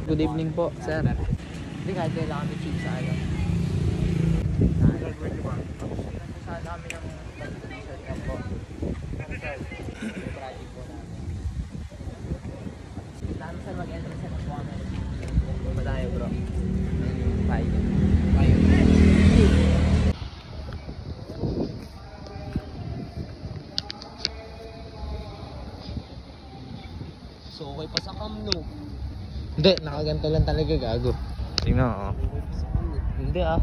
Good evening po, sir. Hindi kahit kailangan kami cheap sa ano. Saan kami ng t-shirt na po. Project po namin. Dami sir mag-entrance sa po kami. Ba tayo bro? Bye. So okay pa sa Camno. Hindi, nakaganto lang talaga gago. Tingnan mo. Hindi ah.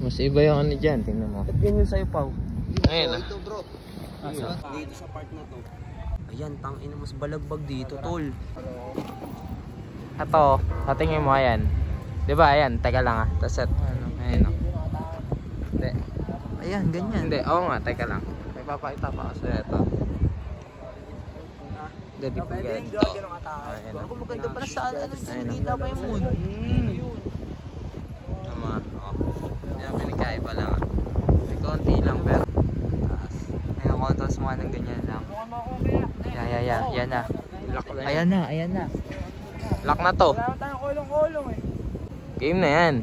Mas iba yung ano dyan, tingnan mo. Ba't ganyan sa'yo, Pao? Ayun ah. Ito bro. Dito sa part na to. Ayan, tangina mas balagbag dito, tol. Ito, patingin mo ayan. Diba ayan, teka lang ah. Tapos ano, ayun oh. Hindi. Ayan, ganyan. Hindi, oo nga, teka lang. May papakita pa kasi ito. Hindi, di po ganyan. Ayun Ako maganda pala sa ano, Ayun. kita pa yung moon. Tama, oh. Yan, pinagkaiba lang ah. May konti lang pero taas. Ayun, contours mo ng ganyan lang. Yan na. Ayan na. Lock na to. Wala tayong kolong-kolong eh. Game na yan.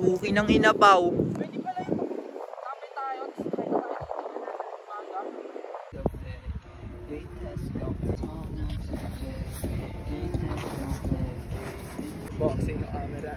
Uki ng inabaw. Pwede pala ito. Kapit tayo. Boxing camera.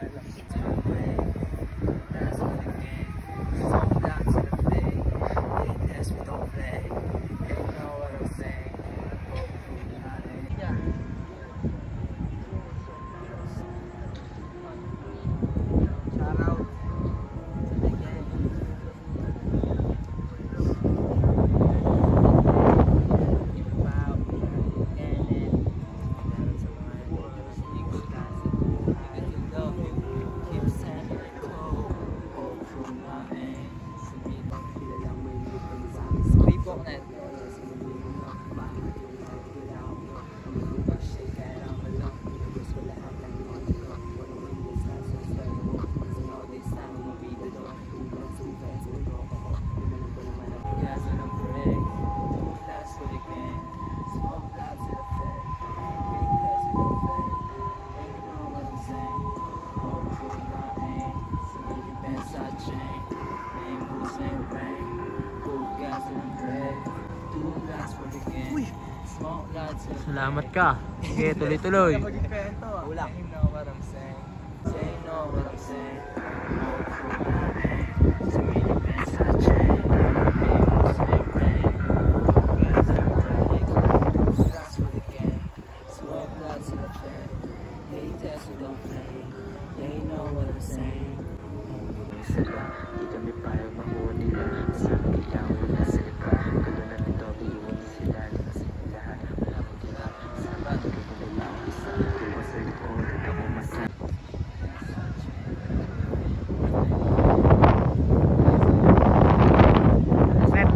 Salamat ka. Sige, tuloy-tuloy. Ulang.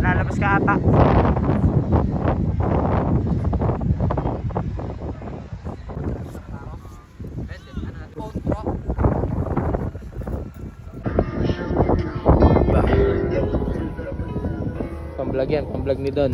Lalabas ka ata. Pamblog yan, pamblog ni Don.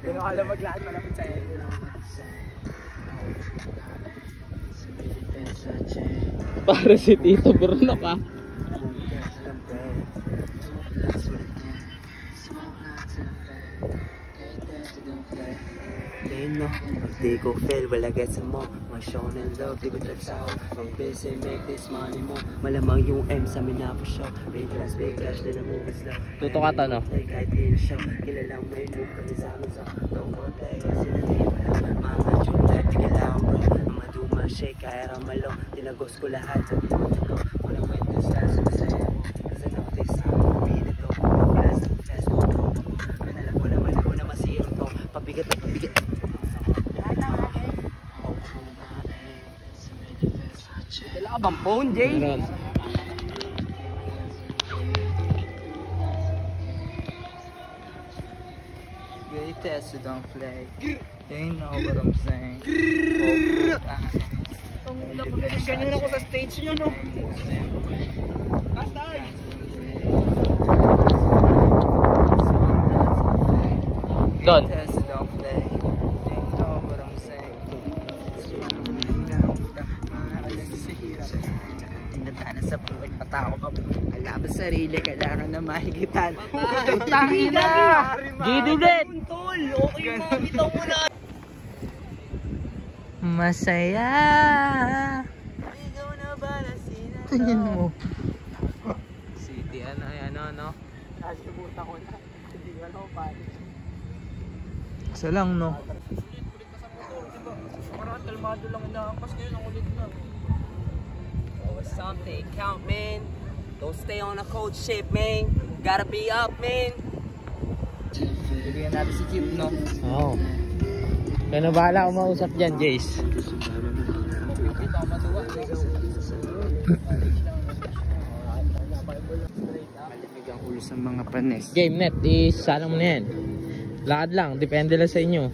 Pero kala maglaan malapit sa'yo. Para si Tito Bruno ka. Ayun no, pag di ko fail, wala gets mo. Shown and love, di ko tracks out. Pag busy, make this money mo. Malamang yung M sa minapo show. Big cash, din ang movies lang. Tuto ka to, no? Kahit din show, kilalang may move kami sa amin sa don't go play, kasi nandito lang. Mga chulat, kilalang bro. Mga duma, shake, kaya ramalo. Tinagos ko lahat sa dito ko. Walang kwento sa masaya mo. Kasi notice sa pinito ko. Fast go bro. Alam ko naman ako na masihirap to. Pabigat na pabigat. Dala ka bang phone, Jay? Meron. Greatest, you don't play. You know what I'm saying. Ganyan ako sa stage nyo, no? Bastard! Don. Greatest, you don't play. You know what I'm saying. Tinatana sa buhay, patao ka. Alam mo sarili, kailangan na mahigitan. Tangina! Gidulit! Okay mo, bitaw mo na! Masaya! Ikaw na ba na sinasaw? Tingin mo. City, ano? Nasibutan ko na. Hindi ko alam pa. Isa lang, no? Ulit ka sa motor, diba? Parang kalmado lang inaangkas ngayon, ang ulit na. Oh, it's something count, man. Don't stay on a cold ship, man. Gotta be up, man. Bibigyan natin si Chip, no? Oo. Kaya na bahala kung mausap dyan, Jace. Malamig ang ulo sa mga panes. Game net, isalang mo na yan. Lakad lang, depende lang sa inyo.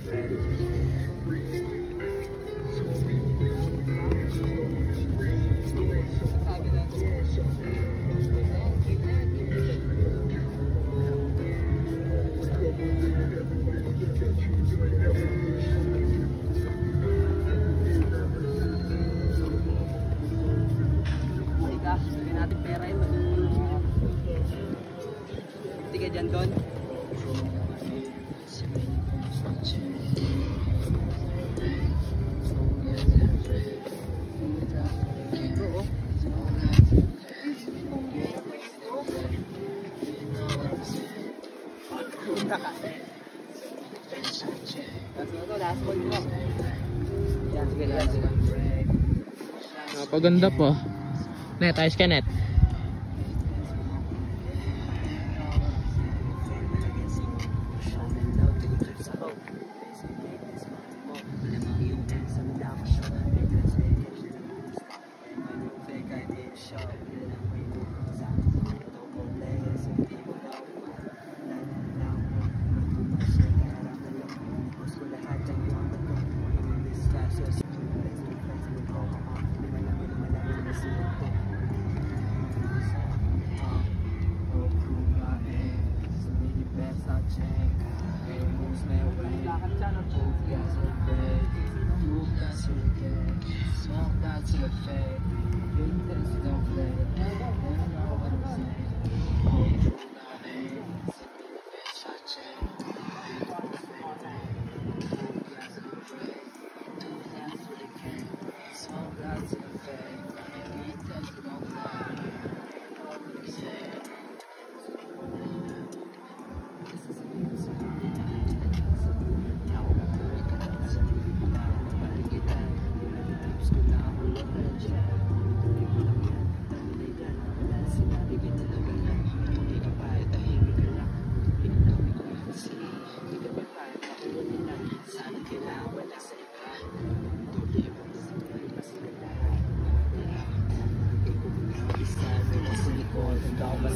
Bigyan natin pera yun. Hindi ka dyan doon. Napaganda pa. Net, ayos ka net.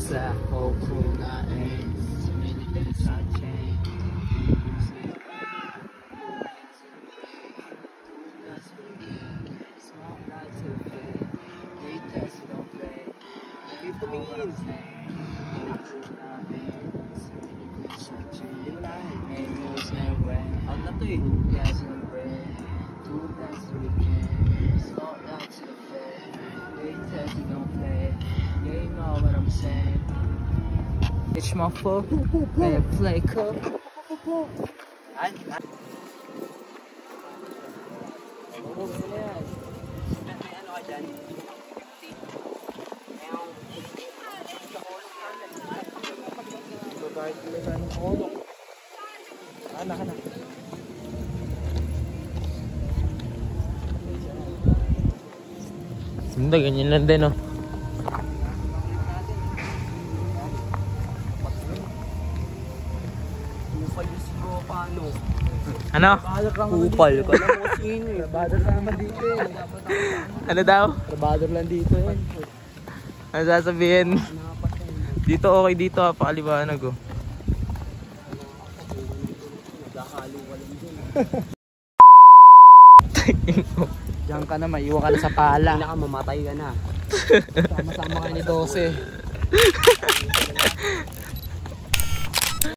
Sa crew na sa chain. Tumingin. Out na to eh. It's my fault. Play cool. May ano ka dyan? Hindi, ganyan lang din, oh. Kupal yung siguro paano? Ano? Kupal ka lang mo sino eh. Trabador lang naman dito eh. Ano daw? Trabador lang dito eh. Ano sasabihin? Dito okay dito, ha, pakaliwanag, oh. Naghahalo ka lang dyan. Diyan ka na, maiwan ka na sa pala. Pinakamamatay ka na. Sama-sama kayo ni 12.